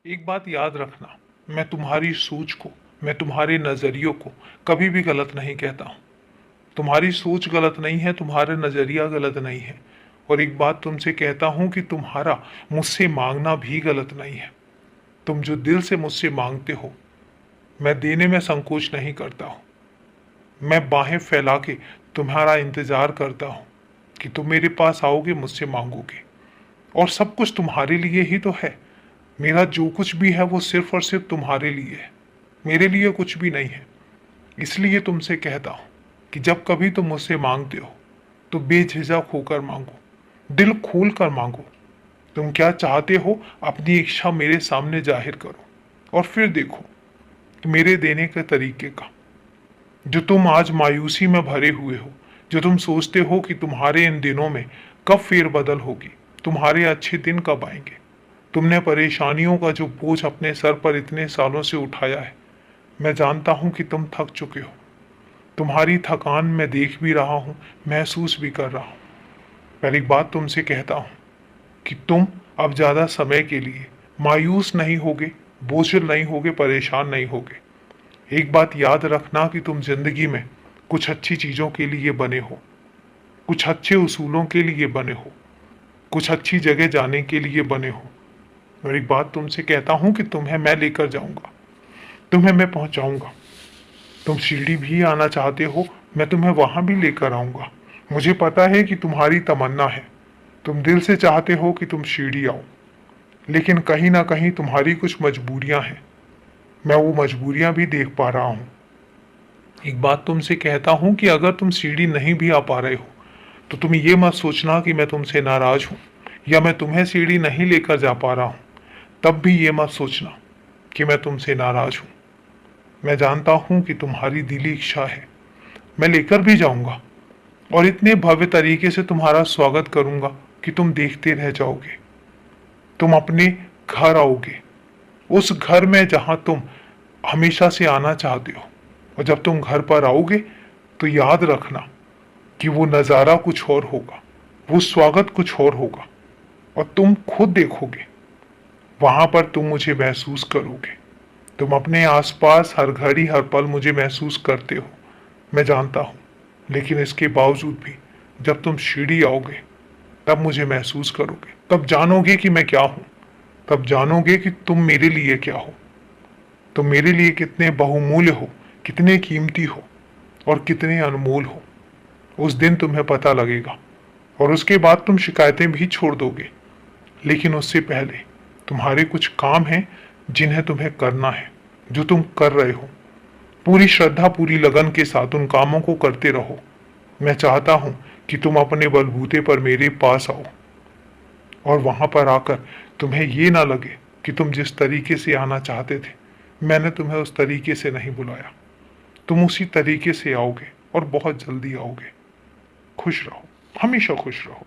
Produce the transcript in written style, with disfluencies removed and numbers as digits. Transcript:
एक बात याद रखना, मैं तुम्हारी सोच को, मैं तुम्हारे नज़रियों को कभी भी गलत नहीं कहता हूँ। तुम्हारी सोच गलत नहीं है, तुम्हारा नज़रिया गलत नहीं है। और एक बात तुमसे कहता हूँ कि तुम्हारा मुझसे मांगना भी गलत नहीं है। तुम जो दिल से मुझसे मांगते हो, मैं देने में संकोच नहीं करता हूँ। मैं बाहें फैला के तुम्हारा इंतज़ार करता हूँ कि तुम मेरे पास आओगे, मुझसे मांगोगे। और सब कुछ तुम्हारे लिए ही तो है। मेरा जो कुछ भी है वो सिर्फ और सिर्फ तुम्हारे लिए है, मेरे लिए कुछ भी नहीं है। इसलिए तुमसे कहता हूँ कि जब कभी तुम मुझसे मांगते हो तो बेझिझक होकर मांगो, दिल खोल कर मांगो। तुम क्या चाहते हो अपनी इच्छा मेरे सामने जाहिर करो, और फिर देखो कि मेरे देने के तरीके का। जो तुम आज मायूसी में भरे हुए हो, जो तुम सोचते हो कि तुम्हारे इन दिनों में कब फेरबदल होगी, तुम्हारे अच्छे दिन कब आएंगे। तुमने परेशानियों का जो बोझ अपने सर पर इतने सालों से उठाया है, मैं जानता हूं कि तुम थक चुके हो। तुम्हारी थकान मैं देख भी रहा हूं, महसूस भी कर रहा हूं। पहली बात तुमसे कहता हूं कि तुम अब ज्यादा समय के लिए मायूस नहीं होगे, बोझिल नहीं होगे, परेशान नहीं होगे। एक बात याद रखना कि तुम जिंदगी में कुछ अच्छी चीजों के लिए बने हो, कुछ अच्छे उसूलों के लिए बने हो, कुछ अच्छी जगह जाने के लिए बने हो। और एक बात तुमसे कहता हूं कि तुम्हें मैं लेकर जाऊंगा, तुम्हें मैं पहुंचाऊंगा। तुम शिरडी भी आना चाहते हो, मैं तुम्हें वहां भी लेकर आऊंगा। मुझे पता है कि तुम्हारी तमन्ना है, तुम दिल से चाहते हो कि तुम शिरडी आओ, लेकिन कहीं ना कहीं तुम्हारी कुछ मजबूरियां हैं। मैं वो मजबूरियां भी देख पा रहा हूं। एक बात तुमसे कहता हूं कि अगर तुम शिरडी नहीं भी आ पा रहे हो तो तुम ये मत सोचना कि मैं तुमसे नाराज हूं या मैं तुम्हें शिरडी नहीं लेकर जा पा रहा हूं। तब भी ये मत सोचना कि मैं तुमसे नाराज हूं। मैं जानता हूं कि तुम्हारी दिली इच्छा है, मैं लेकर भी जाऊंगा और इतने भव्य तरीके से तुम्हारा स्वागत करूंगा कि तुम देखते रह जाओगे। तुम अपने घर आओगे, उस घर में जहां तुम हमेशा से आना चाहते हो। और जब तुम घर पर आओगे तो याद रखना कि वो नज़ारा कुछ और होगा, वो स्वागत कुछ और होगा। और तुम खुद देखोगे, वहां पर तुम मुझे महसूस करोगे। तुम अपने आसपास हर घड़ी हर पल मुझे महसूस करते हो, मैं जानता हूं। लेकिन इसके बावजूद भी जब तुम शिरडी आओगे तब मुझे महसूस करोगे, तब जानोगे कि मैं क्या हूं, तब जानोगे कि तुम मेरे लिए क्या हो। तुम मेरे लिए कितने बहुमूल्य हो, कितने कीमती हो और कितने अनमोल हो। उस दिन तुम्हें पता लगेगा और उसके बाद तुम शिकायतें भी छोड़ दोगे। लेकिन उससे पहले तुम्हारे कुछ काम हैं जिन्हें तुम्हें करना है, जो तुम कर रहे हो। पूरी श्रद्धा, पूरी लगन के साथ उन कामों को करते रहो। मैं चाहता हूं कि तुम अपने बलबूते पर मेरे पास आओ और वहां पर आकर तुम्हें ये ना लगे कि तुम जिस तरीके से आना चाहते थे मैंने तुम्हें उस तरीके से नहीं बुलाया। तुम उसी तरीके से आओगे और बहुत जल्दी आओगे। खुश रहो, हमेशा खुश रहो।